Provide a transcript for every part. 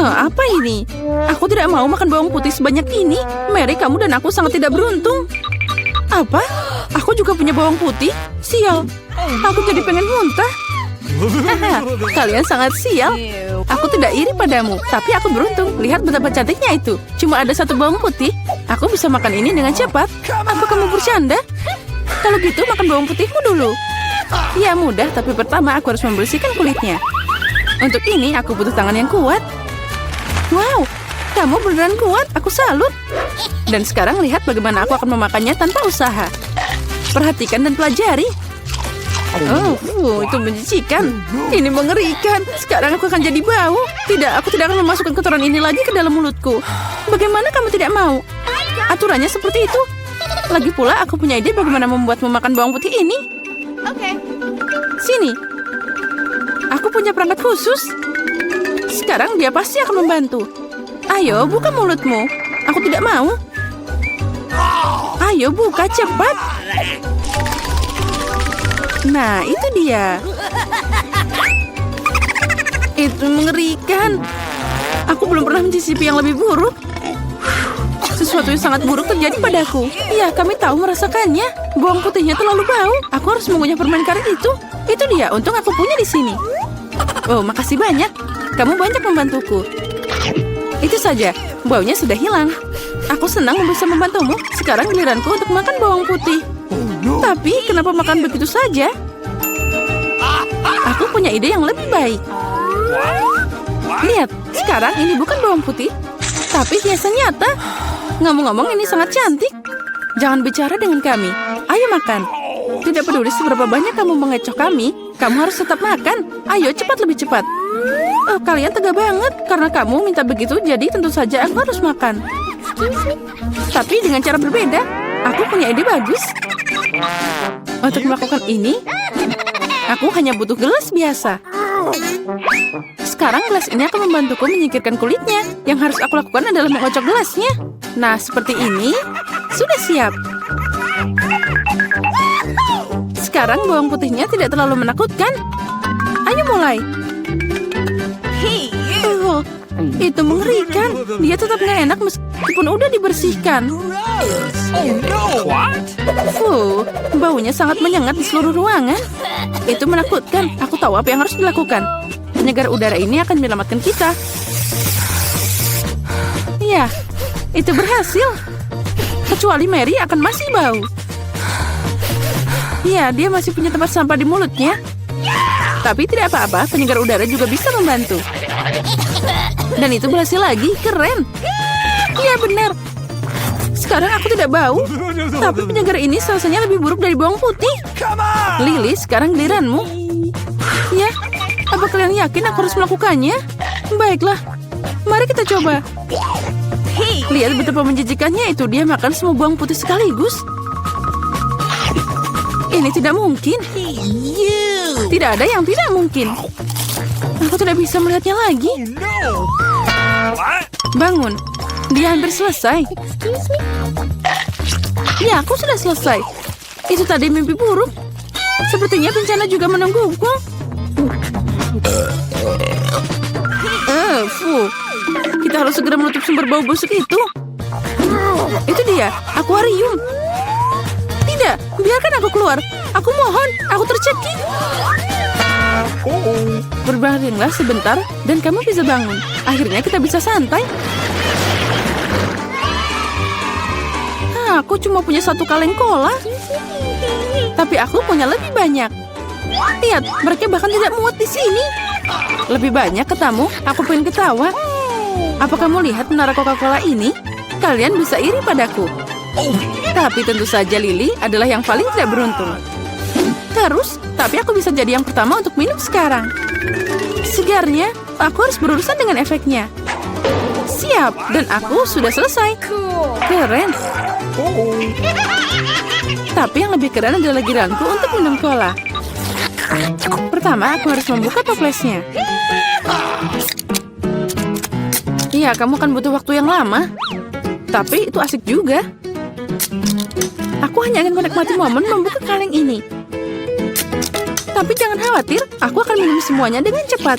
Apa ini? Aku tidak mau makan bawang putih sebanyak ini. Mary, kamu dan aku sangat tidak beruntung. Apa? Aku juga punya bawang putih? Sial. Aku jadi pengen muntah. Haha, kalian sangat sial. Aku tidak iri padamu, tapi aku beruntung. Lihat betapa cantiknya itu. Cuma ada satu bawang putih. Aku bisa makan ini dengan cepat. Apa kamu bercanda? Kalau gitu, makan bawang putihmu dulu. Ya mudah, tapi pertama aku harus membersihkan kulitnya. Untuk ini, aku butuh tangan yang kuat. Wow, kamu beneran kuat. Aku salut. Dan sekarang lihat bagaimana aku akan memakannya tanpa usaha. Perhatikan dan pelajari. Itu menjijikan. Ini mengerikan. Sekarang aku akan jadi bau. Tidak, aku tidak akan memasukkan kotoran ini lagi ke dalam mulutku. Bagaimana kamu tidak mau? Aturannya seperti itu. Lagi pula, aku punya ide bagaimana membuatmu makan bawang putih ini. Oke. Sini. Aku punya perangkat khusus. Sekarang dia pasti akan membantu. Ayo, buka mulutmu. Aku tidak mau. Ayo, buka cepat. Nah, itu dia. Itu mengerikan. Aku belum pernah mencicipi yang lebih buruk. Sesuatu yang sangat buruk terjadi padaku. Ya, kami tahu merasakannya. Bawang putihnya terlalu bau. Aku harus mengunyah permen karet itu. Itu dia, untung aku punya di sini. Oh, makasih banyak. Kamu banyak membantuku. Itu saja, baunya sudah hilang. Aku senang bisa membantumu. Sekarang giliranku untuk makan bawang putih. Tapi, kenapa makan begitu saja? Aku punya ide yang lebih baik. Lihat, sekarang ini bukan bawang putih, tapi hiasan nyata. Ngomong-ngomong, ini sangat cantik. Jangan bicara dengan kami. Ayo makan. Tidak peduli seberapa banyak kamu mengecoh kami, kamu harus tetap makan. Ayo, cepat, lebih cepat. Oh, kalian tega banget. Karena kamu minta begitu, jadi tentu saja aku harus makan. Tapi dengan cara berbeda. Aku punya ide bagus. Untuk melakukan ini, aku hanya butuh gelas biasa. Sekarang gelas ini akan membantuku menyingkirkan kulitnya. Yang harus aku lakukan adalah mengocok gelasnya. Nah, seperti ini. Sudah siap. Sekarang bawang putihnya tidak terlalu menakutkan. Ayo mulai. Itu mengerikan. Dia tetap nggak enak meskipun udah dibersihkan. Baunya sangat menyengat di seluruh ruangan. Itu menakutkan. Aku tahu apa yang harus dilakukan. Penyegar udara ini akan menyelamatkan kita. Ya, itu berhasil. Kecuali Mary akan masih bau. Ya, dia masih punya tempat sampah di mulutnya. Tapi tidak apa-apa, penyegar udara juga bisa membantu. Dan itu berhasil lagi, keren. Ya benar. Sekarang aku tidak bau. Tapi penyegar ini rasanya lebih buruk dari bawang putih. Lily, sekarang giliranmu. Ya, apa kalian yakin aku harus melakukannya? Baiklah, mari kita coba. Lihat betapa menjijikannya itu. Dia makan semua bawang putih sekaligus. Ini tidak mungkin. Tidak ada yang tidak mungkin. Aku tidak bisa melihatnya lagi. Bangun. Dia hampir selesai. Ya, aku sudah selesai. Itu tadi mimpi buruk. Sepertinya bencana juga menungguku. Kita harus segera menutup sumber bau busuk itu. Itu dia, akuarium. Tidak, biarkan aku keluar. Aku mohon, aku tercekik. Berbaringlah sebentar dan kamu bisa bangun. Akhirnya kita bisa santai. Aku cuma punya satu kaleng cola. Tapi aku punya lebih banyak. Lihat, mereka bahkan tidak muat di sini. Lebih banyak ketamu, aku pengen ketawa. Apa kamu lihat menara Coca-Cola ini? Kalian bisa iri padaku. Tapi tentu saja Lily adalah yang paling tidak beruntung. Terus, tapi aku bisa jadi yang pertama untuk minum sekarang. Segarnya, aku harus berurusan dengan efeknya. Siap, dan aku sudah selesai. Keren. Tapi yang lebih keren adalah giliranku untuk minum cola. Pertama, aku harus membuka toplesnya. Iya, kamu akan butuh waktu yang lama. Tapi itu asik juga. Aku hanya ingin menikmati momen membuka kaleng ini. Tapi jangan khawatir, aku akan minum semuanya dengan cepat.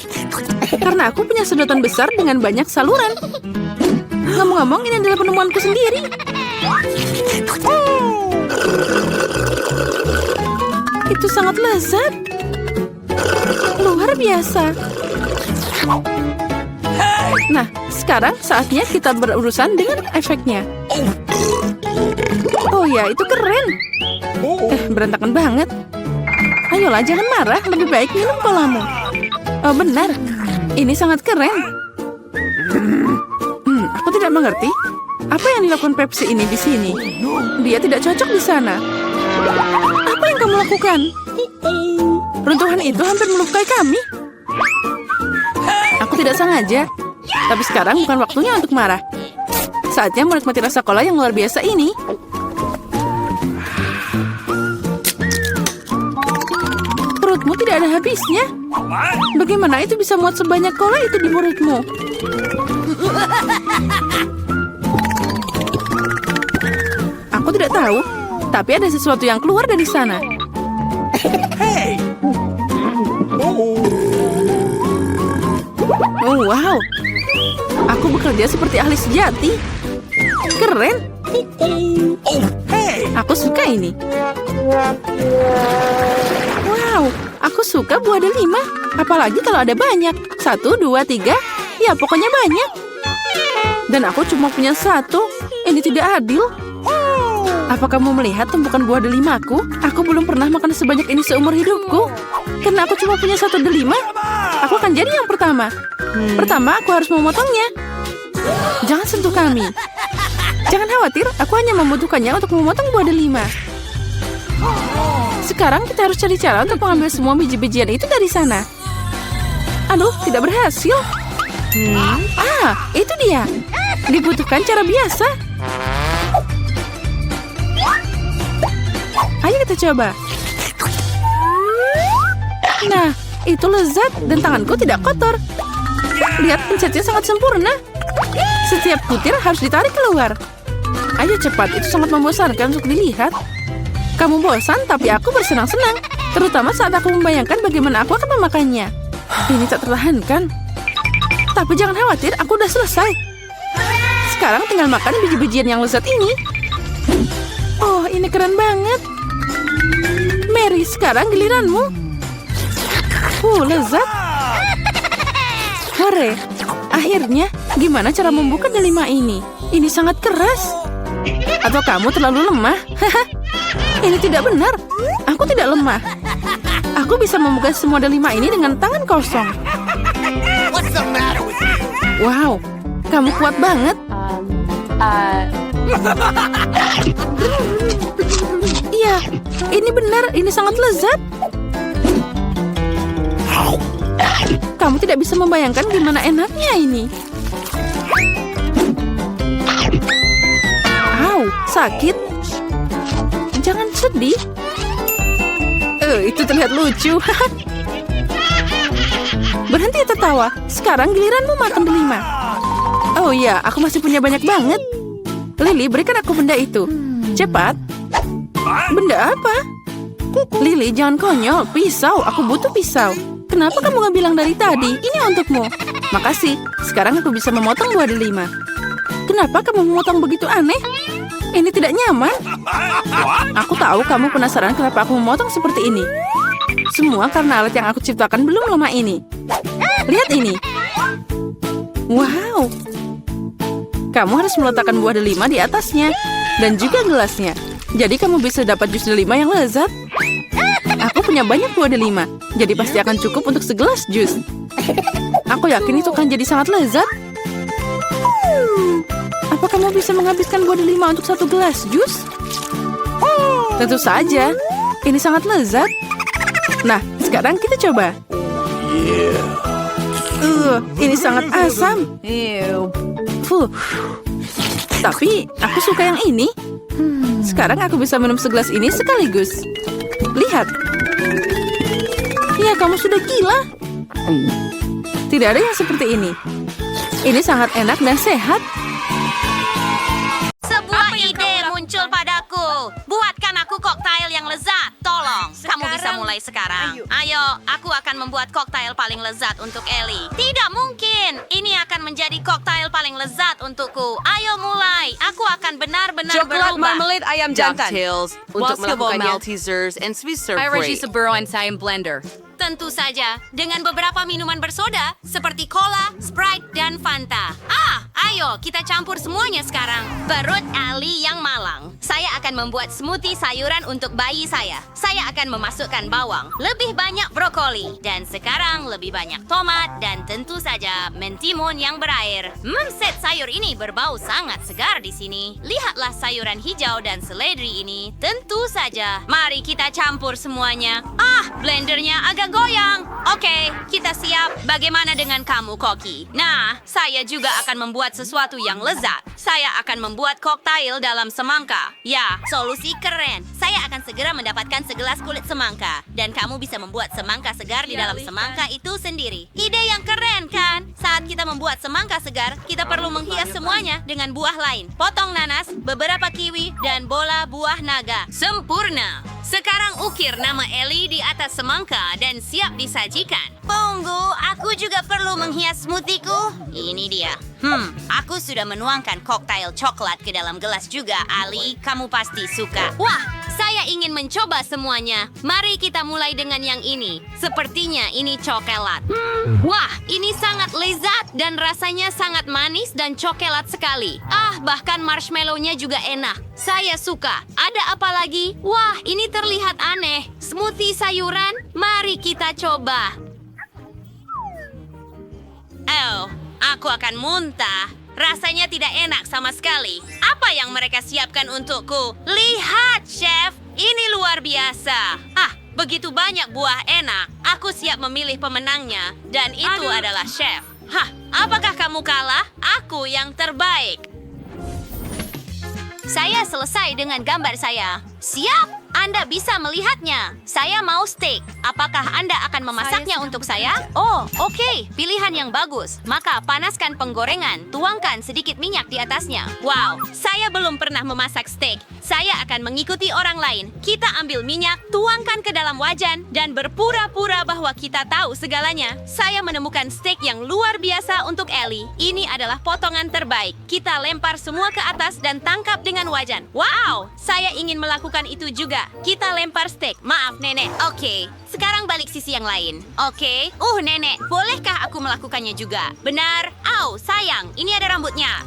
Karena aku punya sedotan besar dengan banyak saluran. Ngomong-ngomong, ini adalah penemuanku sendiri. Itu sangat lezat. Luar biasa. Nah, sekarang saatnya kita berurusan dengan efeknya. Oh ya, itu keren. Berantakan banget. Ayolah, jangan marah. Lebih baik minum kolamu. Oh, benar. Ini sangat keren. Aku tidak mengerti. Apa yang dilakukan Pepsi ini di sini? Dia tidak cocok di sana. Apa yang kamu lakukan? Runtuhan itu hampir melukai kami. Aku tidak sengaja. Tapi sekarang bukan waktunya untuk marah. Saatnya menikmati rasa cola yang luar biasa ini. Perutmu tidak ada habisnya. Bagaimana itu bisa muat sebanyak cola itu di mulutmu? Aku tidak tahu, tapi ada sesuatu yang keluar dari sana. Oh, wow. Aku bekerja seperti ahli sejati. Keren. Aku suka ini. Wow, aku suka buah delima. Apalagi kalau ada banyak. 1, 2, 3. Ya, pokoknya banyak. Dan aku cuma punya 1. Ini tidak adil. Apa kamu melihat tumpukan buah delimaku? Aku belum pernah makan sebanyak ini seumur hidupku. Karena aku cuma punya 1 delima, aku akan jadi yang pertama. Pertama, aku harus memotongnya. Jangan sentuh kami. Jangan khawatir, aku hanya membutuhkannya untuk memotong buah delima. Sekarang kita harus cari cara untuk mengambil semua biji-bijian itu dari sana. Aduh, tidak berhasil. Itu dia. Dibutuhkan cara biasa. Ayo kita coba. Nah, itu lezat dan tanganku tidak kotor. Lihat, pencetnya sangat sempurna. Setiap butir harus ditarik keluar. Ayo cepat, itu sangat membosankan untuk dilihat. Kamu bosan, tapi aku bersenang-senang. Terutama saat aku membayangkan bagaimana aku akan memakannya. Ini tak tertahankan. Tapi jangan khawatir, aku udah selesai. Sekarang tinggal makan biji-bijian yang lezat ini. Oh, ini keren banget. Mary, sekarang giliranmu. Lezat. Hore. Akhirnya, gimana cara membuka delima ini? Ini sangat keras. Atau kamu terlalu lemah? Ini tidak benar. Aku tidak lemah. Aku bisa membuka semua delima ini dengan tangan kosong. Wow, kamu kuat banget. Iya, ini benar. Ini sangat lezat. Kamu tidak bisa membayangkan gimana enaknya ini. Sakit. Jangan sedih. Itu terlihat lucu. Berhenti tertawa. Sekarang giliranmu makan delima. Oh ya, aku masih punya banyak banget. Lily, berikan aku benda itu. Cepat. Benda apa? Lily, jangan konyol. Pisau, aku butuh pisau. Kenapa kamu nggak bilang dari tadi? Ini untukmu. Makasih. Sekarang aku bisa memotong buah delima. Kenapa kamu memotong begitu aneh? Ini tidak nyaman. Aku tahu kamu penasaran kenapa aku memotong seperti ini. Semua karena alat yang aku ciptakan belum lama ini. Lihat ini. Wow. Kamu harus meletakkan buah delima di atasnya. Dan juga gelasnya. Jadi kamu bisa dapat jus delima yang lezat. Aku punya banyak buah delima. Jadi pasti akan cukup untuk segelas jus. Aku yakin itu akan jadi sangat lezat. Apa kamu bisa menghabiskan buah delima untuk 1 gelas jus? Tentu saja. Ini sangat lezat. Nah, sekarang kita coba. Ini sangat asam. Tapi aku suka yang ini. Sekarang aku bisa minum segelas ini sekaligus. Lihat. Ya, kamu sudah gila. Tidak ada yang seperti ini. Ini sangat enak dan sehat. Sebuah ide muncul padaku. Buatkan aku koktail yang lezat. Tolong, kamu bisa mulai sekarang. Ayo, aku akan membuat koktail paling lezat untuk Ellie. Tidak mungkin. Ini akan menjadi koktail paling lezat untukku. Ayo mulai. Aku akan benar-benar Coklat berubah. marmalade ayam jantan. DuckTales untuk melakukannya Maltesers and Swiss serve Ay great. Reggie Saburo sa ayam blender. Tentu saja, dengan beberapa minuman bersoda seperti cola, Sprite, dan Fanta. Ayo, kita campur semuanya sekarang. Perut Ali yang malang. Saya akan membuat smoothie sayuran untuk bayi saya. Saya akan memasukkan bawang, lebih banyak brokoli, dan sekarang lebih banyak tomat, dan tentu saja mentimun yang berair. Set sayur ini berbau sangat segar di sini. Lihatlah sayuran hijau dan seledri ini. Tentu saja. Mari kita campur semuanya. Blendernya agak goyang. Oke, kita siap. Bagaimana dengan kamu, Koki? Nah, saya juga akan membuat sesuatu yang lezat. Saya akan membuat koktail dalam semangka. Ya, solusi keren. Saya akan segera mendapatkan segelas kulit semangka. Dan kamu bisa membuat semangka segar di dalam semangka itu sendiri. Ide yang keren, kan? Saat kita membuat semangka segar, kita perlu menghias semuanya dengan buah lain. Potong nanas, beberapa kiwi, dan bola buah naga. Sempurna! Sekarang ukir nama Ellie di atas semangka dan siap disajikan. Tunggu, aku juga perlu menghias smoothieku. Ini dia. Aku sudah menuangkan koktail coklat ke dalam gelas juga, Ali. Kamu pasti suka. Wah, saya ingin mencoba semuanya. Mari kita mulai dengan yang ini. Sepertinya ini coklat. Wah, ini sangat lezat dan rasanya sangat manis dan coklat sekali. Bahkan marshmallow-nya juga enak. Saya suka. Ada apa lagi? Wah, ini terlihat aneh. Smoothie sayuran? Mari kita coba. Aku akan muntah. Rasanya tidak enak sama sekali. Apa yang mereka siapkan untukku? Lihat, Chef. Ini luar biasa. Begitu banyak buah enak. Aku siap memilih pemenangnya. Dan itu adalah Chef. Apakah kamu kalah? Aku yang terbaik. Saya selesai dengan gambar saya. Siap? Anda bisa melihatnya. Saya mau steak. Apakah Anda akan memasaknya untuk saya? Oh, oke. Pilihan yang bagus. Maka panaskan penggorengan. Tuangkan sedikit minyak di atasnya. Wow, saya belum pernah memasak steak. Saya akan mengikuti orang lain. Kita ambil minyak, tuangkan ke dalam wajan, dan berpura-pura bahwa kita tahu segalanya. Saya menemukan steak yang luar biasa untuk Ellie. Ini adalah potongan terbaik. Kita lempar semua ke atas dan tangkap dengan wajan. Wow, saya ingin melakukan itu juga. Kita lempar steak. Maaf, Nenek. Oke, sekarang balik sisi yang lain. Oke. Nenek, bolehkah aku melakukannya juga? Benar. Sayang, ini ada rambutnya.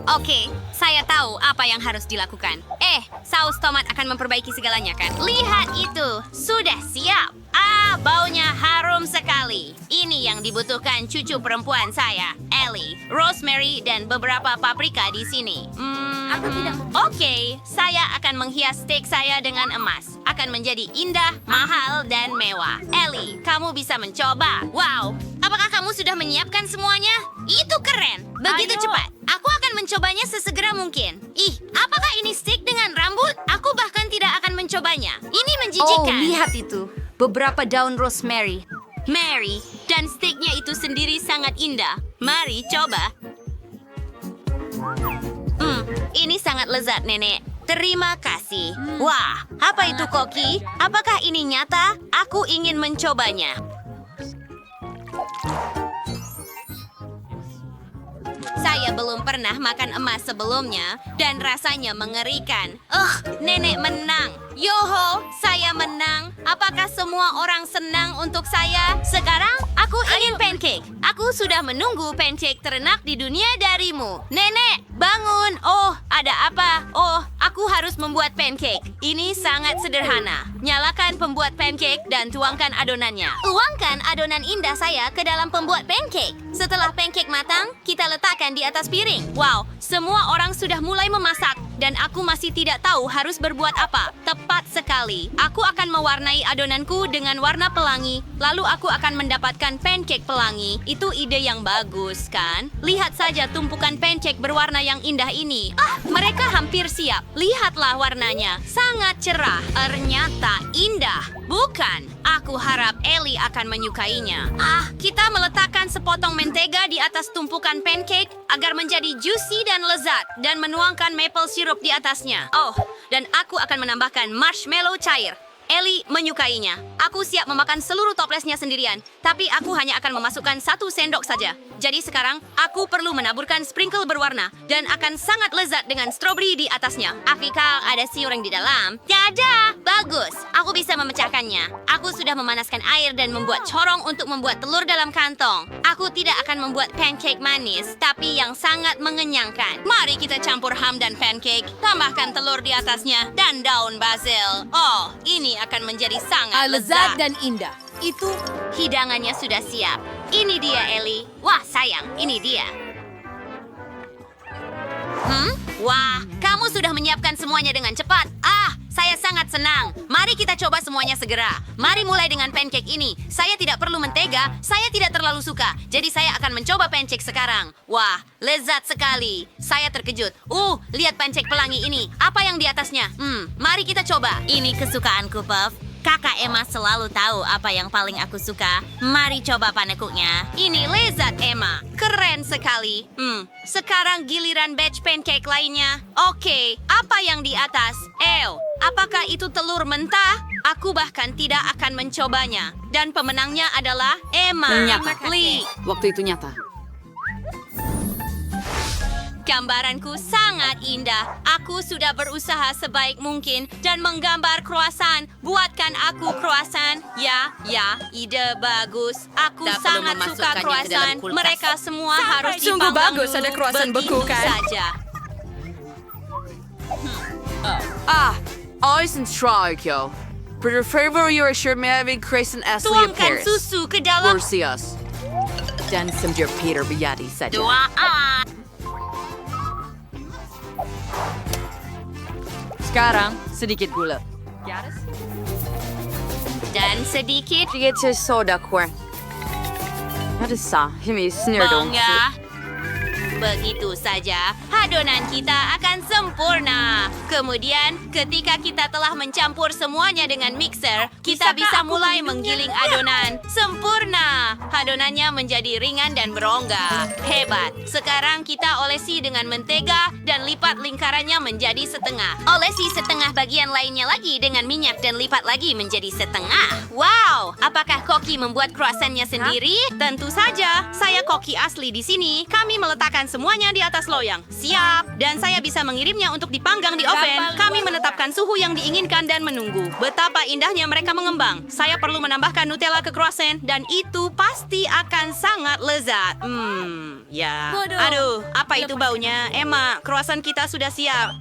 Oke, saya tahu apa yang harus dilakukan. Saus tomat akan memperbaiki segalanya, kan? Lihat itu, sudah siap. Baunya harum sekali. Ini yang dibutuhkan cucu perempuan saya, Ellie, rosemary, dan beberapa paprika di sini. Oke, saya akan menghias steak saya dengan emas. Akan menjadi indah, mahal, dan mewah. Ellie, kamu bisa mencoba. Wow, apakah kamu sudah menyiapkan semuanya? Itu keren. Begitu cepat. Aku akan mencobanya sesegera mungkin. Apakah ini steak dengan rambut? Aku bahkan tidak akan mencobanya. Ini menjijikan. Lihat itu. Beberapa daun rosemary. Mary, dan steaknya itu sendiri sangat indah. Mari coba. Ini sangat lezat, Nenek. Terima kasih. Wah, apa itu, Koki? Apakah ini nyata? Aku ingin mencobanya. Saya belum pernah makan emas sebelumnya dan rasanya mengerikan. Nenek menang. Yoho, saya menang. Apakah semua orang senang untuk saya? Sekarang aku ingin pancake. Aku sudah menunggu pancake terenak di dunia darimu. Nenek, bangun. Ada apa? Aku harus membuat pancake. Ini sangat sederhana. Nyalakan pembuat pancake dan tuangkan adonannya. Tuangkan adonan indah saya ke dalam pembuat pancake. Setelah pancake matang, kita letakkan di atas piring. Wow, semua orang sudah mulai memasak dan aku masih tidak tahu harus berbuat apa. Tepat sekali. Aku akan mewarnai adonanku dengan warna pelangi, lalu aku akan mendapatkan pancake pelangi. pelangi. Itu ide yang bagus, kan? Lihat saja tumpukan pancake berwarna yang indah ini. Mereka hampir siap. Lihatlah warnanya. Sangat cerah. Ternyata indah. Bukan. Aku harap Ellie akan menyukainya. Kita meletakkan sepotong mentega di atas tumpukan pancake agar menjadi juicy dan lezat dan menuangkan maple syrup di atasnya. Dan aku akan menambahkan marshmallow cair. Ellie menyukainya. Aku siap memakan seluruh toplesnya sendirian, tapi aku hanya akan memasukkan 1 sendok saja. Jadi sekarang, aku perlu menaburkan sprinkle berwarna dan akan sangat lezat dengan stroberi di atasnya. Apakah ada siuring di dalam? Tidak! Bagus! Aku bisa memecahkannya. Aku sudah memanaskan air dan membuat corong untuk membuat telur dalam kantong. Aku tidak akan membuat pancake manis, tapi yang sangat mengenyangkan. Mari kita campur ham dan pancake, tambahkan telur di atasnya, dan daun basil. Ini akan menjadi sangat lezat dan indah. itu hidangannya sudah siap. Ini dia, Ellie. Wah, sayang, ini dia. Wah, kamu sudah menyiapkan semuanya dengan cepat. Saya sangat senang. Mari kita coba semuanya segera. Mari mulai dengan pancake ini. Saya tidak perlu mentega, saya tidak terlalu suka. Jadi saya akan mencoba pancake sekarang. Wah, lezat sekali. Saya terkejut. Lihat pancake pelangi ini. Apa yang di atasnya? Mari kita coba. Ini kesukaanku, Puff. Kakak Emma selalu tahu apa yang paling aku suka. Mari coba panekuknya. Ini lezat, Emma. Keren sekali. Sekarang giliran batch pancake lainnya. Oke, apa yang di atas? Apakah itu telur mentah? Aku bahkan tidak akan mencobanya. Dan pemenangnya adalah Emma. Nyata. Lee. Waktu itu nyata. Gambaranku sangat indah. Aku sudah berusaha sebaik mungkin dan menggambar croissant. Buatkan aku croissant. Ya, ide bagus. Aku Tak perlu sangat suka memasukkannya ke croissant. dalam kulkas. Mereka semua harus Sungguh dipanggang bagus dulu. ada croissant beku, Begitu kan? saja. Always in Trogyo. For your favor, you are sure may having Crescent Ashley of Tuangkan Paris. susu ke dalam Ursias. Dan semjur Peter Biati saja. Sekarang sedikit gula. dan sedikit Get soda corn. Vad är så? Himmy snördom. bangga. Begitu saja, adonan kita akan sempurna. Kemudian, ketika kita telah mencampur semuanya dengan mixer, kita bisa mulai menggiling adonan. Sempurna! Adonannya menjadi ringan dan berongga. Hebat! Sekarang kita olesi dengan mentega dan lipat lingkarannya menjadi setengah. Olesi setengah bagian lainnya lagi dengan minyak dan lipat lagi menjadi setengah. Wow! Apakah Koki membuat croissantnya sendiri? Tentu saja. Saya Koki asli di sini. Kami meletakkan semuanya di atas loyang. Siap! Dan saya bisa mengirimnya untuk dipanggang di oven. Kami menetapkan suhu yang diinginkan dan menunggu. Betapa indahnya mereka mengembang. Saya perlu menambahkan Nutella ke croissant dan itu pasti akan sangat lezat. Ya. Aduh, apa itu baunya? Emma, croissant kita sudah siap.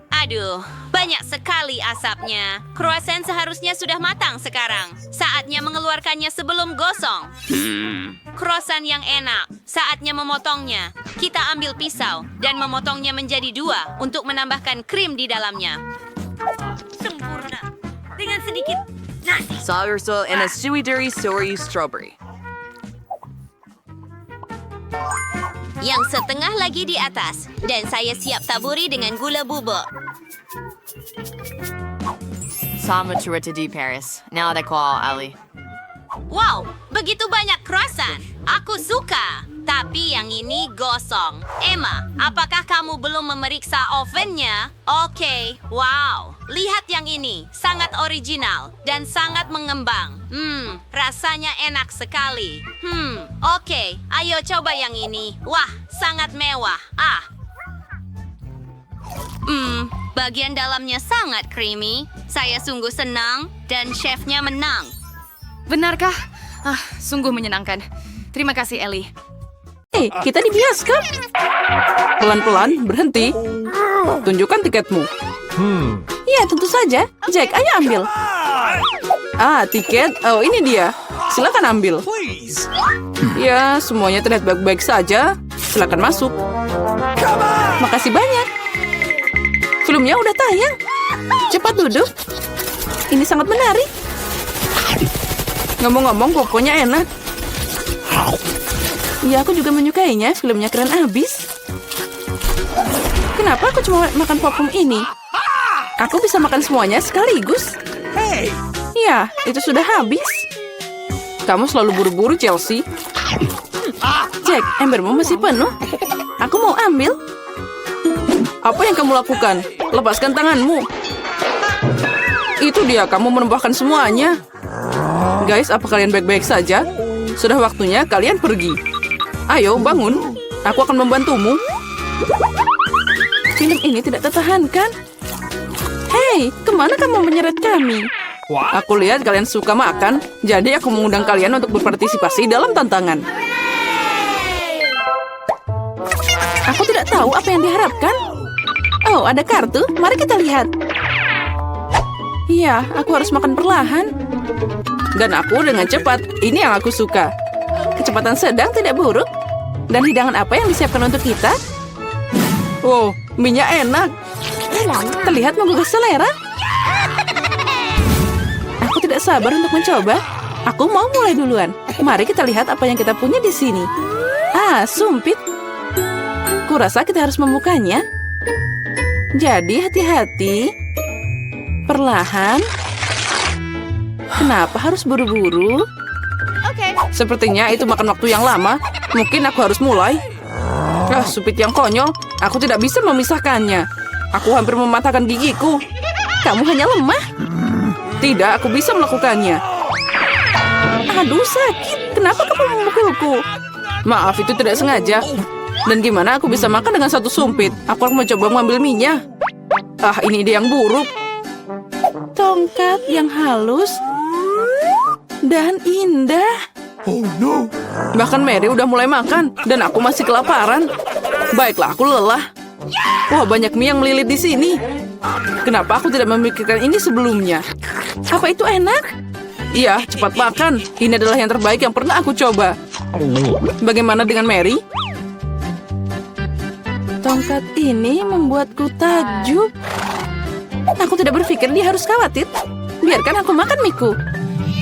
Aduh, banyak sekali asapnya. Croissant seharusnya sudah matang sekarang. Saatnya mengeluarkannya sebelum gosong. Croissant yang enak. Saatnya memotongnya. Kita ambil pisau dan memotongnya menjadi 2 untuk menambahkan krim di dalamnya. Sempurna. Dengan sedikit nasi. Sour soil and a suey dairy soy strawberry. Yang setengah lagi di atas. Dan saya siap taburi dengan gula bubuk. Sama cerita di Paris. Now they call Ali. Wow, begitu banyak croissant. Aku suka. Tapi yang ini gosong. Emma, apakah kamu belum memeriksa ovennya? Oke, wow. Lihat yang ini. Sangat original dan sangat mengembang. Rasanya enak sekali. Oke, ayo coba yang ini. Wah, sangat mewah. Bagian dalamnya sangat creamy. Saya sungguh senang dan chefnya menang. Benarkah? Sungguh menyenangkan. Terima kasih, Ellie. Kita di bioskop. Pelan-pelan, berhenti. Tunjukkan tiketmu. Ya, tentu saja. Jack, ayo ambil. Tiket. Oh, ini dia. Silakan ambil. Ya, semuanya terlihat baik-baik saja. Silakan masuk. Makasih banyak. Filmnya udah tayang. Cepat duduk. Ini sangat menarik. Ngomong-ngomong, pokoknya enak. Ya, aku juga menyukainya. Filmnya keren abis. Kenapa aku cuma makan popcorn ini? Aku bisa makan semuanya sekaligus. Ya, itu sudah habis. Kamu selalu buru-buru, Chelsea. Jack, embermu masih penuh. Aku mau ambil. Apa yang kamu lakukan? Lepaskan tanganmu. Itu dia, kamu menambahkan semuanya. Guys, apa kalian baik-baik saja? Sudah waktunya kalian pergi. Ayo, bangun. Aku akan membantumu. Film ini tidak tertahankan. Hei, kemana kamu menyeret kami? Aku lihat kalian suka makan, jadi aku mengundang kalian untuk berpartisipasi dalam tantangan. Aku tidak tahu apa yang diharapkan. Oh, ada kartu. Mari kita lihat. Iya, aku harus makan perlahan. Dan aku dengan cepat. Ini yang aku suka. Kecepatan sedang tidak buruk. Dan hidangan apa yang disiapkan untuk kita? Wow, minyak enak. Terlihat menggugah selera. Aku tidak sabar untuk mencoba. Aku mau mulai duluan. Mari kita lihat apa yang kita punya di sini. Ah, sumpit. Kurasa kita harus membukanya. Jadi hati-hati. Perlahan. Kenapa harus buru-buru? Sepertinya itu makan waktu yang lama. Mungkin aku harus mulai. Ah, sumpit yang konyol. Aku tidak bisa memisahkannya. Aku hampir mematahkan gigiku. Kamu hanya lemah. Tidak, aku bisa melakukannya. Aduh, sakit. Kenapa kamu memukulku? Maaf, itu tidak sengaja. Dan gimana aku bisa makan dengan satu sumpit? Aku akan mencoba mengambil minyak. Ah, ini ide yang buruk. Tongkat yang halus dan indah. Bahkan Mary udah mulai makan, dan aku masih kelaparan. Baiklah, aku lelah. Wah, banyak mie yang melilit di sini. Kenapa aku tidak memikirkan ini sebelumnya? Apa itu enak? Iya, cepat makan. Ini adalah yang terbaik yang pernah aku coba. Bagaimana dengan Mary? Tongkat ini membuatku takjub. Aku tidak berpikir dia harus khawatir. Biarkan aku makan miku.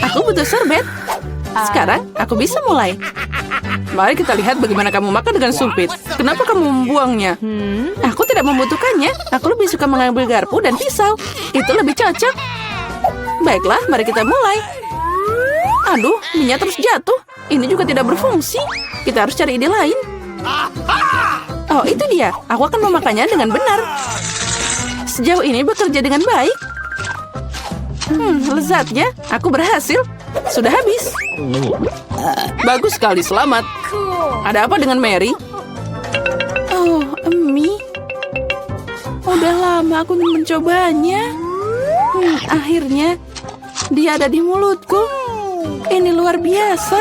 Aku butuh sorbet. Sekarang aku bisa mulai. Mari kita lihat bagaimana kamu makan dengan sumpit. Kenapa kamu membuangnya? Aku tidak membutuhkannya. Aku lebih suka mengambil garpu dan pisau. Itu lebih cocok. Baiklah, mari kita mulai. Aduh, minyak terus jatuh. Ini juga tidak berfungsi. Kita harus cari ide lain. Oh, itu dia. Aku akan memakannya dengan benar. Sejauh ini bekerja dengan baik. Lezatnya. Aku berhasil. Sudah habis. Bagus sekali, selamat. Ada apa dengan Mary? Oh, mie. Udah lama aku ingin mencobanya. Akhirnya, dia ada di mulutku. Ini luar biasa.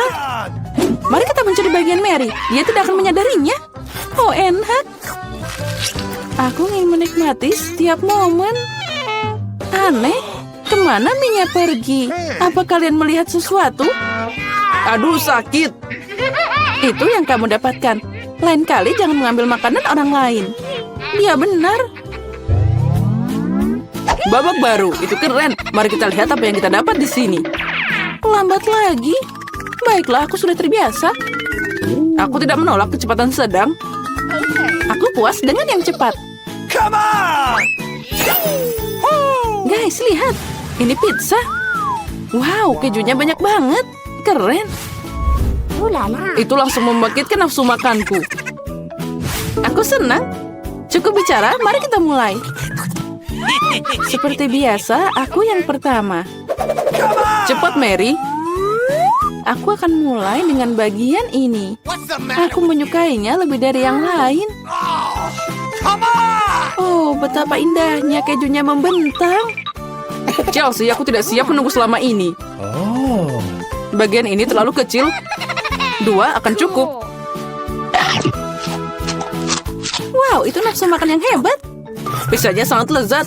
Mari kita mencari bagian Mary. Dia tidak akan menyadarinya. Oh, enak. Aku ingin menikmati setiap momen. Aneh. Kemana minyak pergi? Apa kalian melihat sesuatu? Aduh, sakit. Itu yang kamu dapatkan. Lain kali jangan mengambil makanan orang lain. Dia benar. Babak baru, itu keren. Mari kita lihat apa yang kita dapat di sini. Lambat lagi. Baiklah, aku sudah terbiasa. Aku tidak menolak kecepatan sedang. Aku puas dengan yang cepat. Guys, lihat. Ini pizza. Wow, kejunya banyak banget. Keren. Itu langsung membangkitkan nafsu makanku. Aku senang. Cukup bicara, mari kita mulai. Seperti biasa, aku yang pertama. Cepat, Mary. Aku akan mulai dengan bagian ini. Aku menyukainya lebih dari yang lain. Oh, betapa indahnya kejunya membentang. Chelsea, aku tidak siap menunggu selama ini. Bagian ini terlalu kecil. 2 akan cukup. Wow, itu nafsu makan yang hebat. Pizzanya sangat lezat.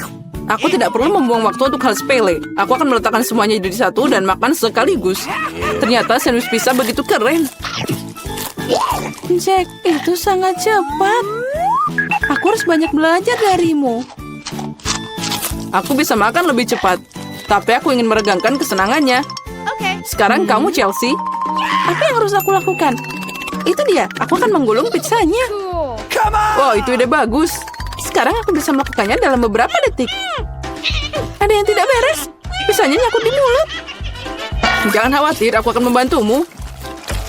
Aku tidak perlu membuang waktu untuk hal sepele. Aku akan meletakkan semuanya jadi satu dan makan sekaligus. Ternyata sandwich pizza begitu keren. Jack, itu sangat cepat. Aku harus banyak belajar darimu. Aku bisa makan lebih cepat. Tapi aku ingin meregangkan kesenangannya. Sekarang kamu, Chelsea. Apa yang harus aku lakukan? Itu dia, aku akan menggulung pizzanya. Wow, itu ide bagus. Sekarang aku bisa melakukannya dalam beberapa detik. Ada yang tidak beres. Pizzanya nyangkut di mulut. Jangan khawatir, aku akan membantumu.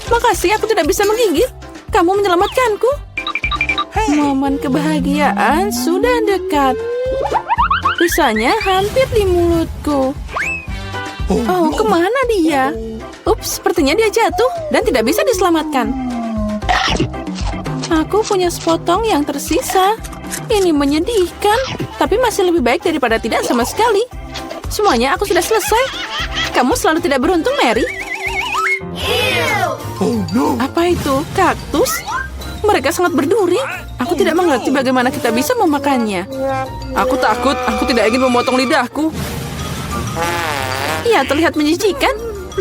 Makasih, aku tidak bisa menggigit. Kamu menyelamatkanku. Momen kebahagiaan sudah dekat. Pizzanya hampir di mulutku. Oh, kemana dia? Ups, sepertinya dia jatuh dan tidak bisa diselamatkan. Aku punya sepotong yang tersisa. Ini menyedihkan, tapi masih lebih baik daripada tidak sama sekali. Semuanya aku sudah selesai. Kamu selalu tidak beruntung, Mary. Apa itu? Kaktus? Mereka sangat berduri. Aku tidak mengerti bagaimana kita bisa memakannya. Aku takut, aku tidak ingin memotong lidahku. Iya, terlihat menjijikan.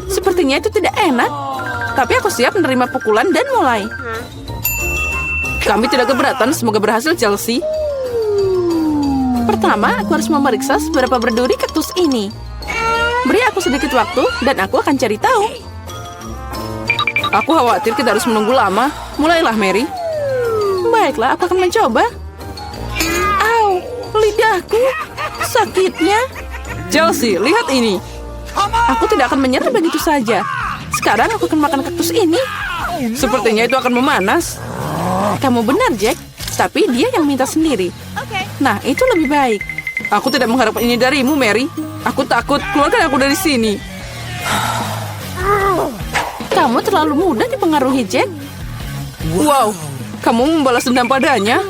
Sepertinya itu tidak enak. Tapi aku siap menerima pukulan dan mulai. Kami tidak keberatan, semoga berhasil, Chelsea. Pertama, aku harus memeriksa seberapa berduri kaktus ini. Beri aku sedikit waktu, dan aku akan cari tahu. Aku khawatir kita harus menunggu lama. Mulailah, Mary. Baiklah, aku akan mencoba. Au, lidahku. Sakitnya. Chelsea, lihat ini. Aku tidak akan menyerah begitu saja. Sekarang aku akan makan kaktus ini. Sepertinya itu akan memanas. Kamu benar, Jack. Tapi dia yang minta sendiri. Nah, itu lebih baik. Aku tidak mengharapkan ini darimu, Mary. Aku takut. Keluarkan aku dari sini. Kamu terlalu mudah dipengaruhi, Jack. Wow, kamu membalas dendam padanya.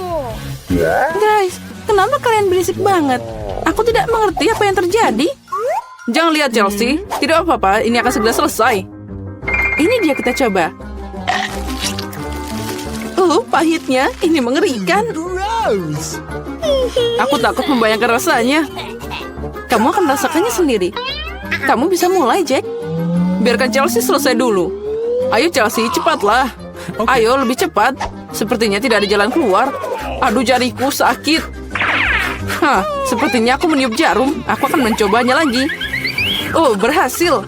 Guys, kenapa kalian berisik banget? Aku tidak mengerti apa yang terjadi. Jangan lihat, Chelsea. Tidak apa-apa, ini akan segera selesai. Ini dia, kita coba. Pahitnya. Ini mengerikan. Aku takut membayangkan rasanya. Kamu akan merasakannya sendiri. Kamu bisa mulai, Jack. Biarkan Chelsea selesai dulu. Ayo, Chelsea, cepatlah. Ayo, lebih cepat. Sepertinya tidak ada jalan keluar. Aduh, jariku sakit. Hah, sepertinya aku meniup jarum. Aku akan mencobanya lagi. Oh, berhasil.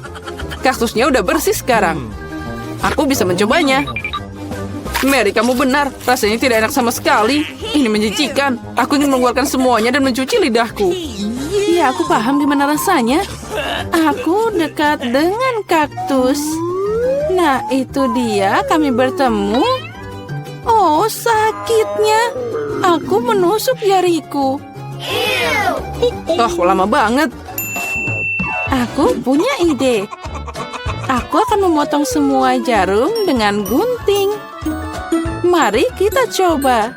Kaktusnya udah bersih sekarang. Aku bisa mencobanya. Mary, kamu benar. Rasanya tidak enak sama sekali. Ini menjijikan. Aku ingin mengeluarkan semuanya dan mencuci lidahku. Iya, aku paham gimana rasanya. Aku dekat dengan kaktus. Nah, itu dia. Kami bertemu. Oh, sakitnya. Aku menusuk jariku. Oh, lama banget. Aku punya ide. Aku akan memotong semua jarum dengan gunting. Mari kita coba.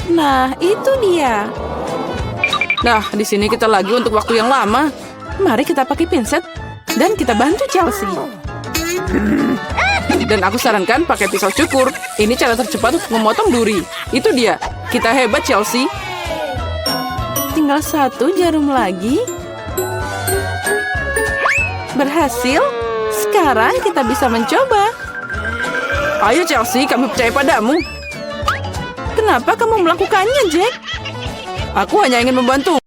Nah, itu dia. Nah, di sini kita lagi untuk waktu yang lama. Mari kita pakai pinset dan kita bantu Chelsea. Dan aku sarankan pakai pisau cukur. Ini cara tercepat untuk memotong duri. Itu dia. Kita hebat, Chelsea. Tinggal satu jarum lagi. Berhasil. Sekarang kita bisa mencoba. Ayo, Chelsea, kami percaya padamu. Kenapa kamu melakukannya, Jack? Aku hanya ingin membantu.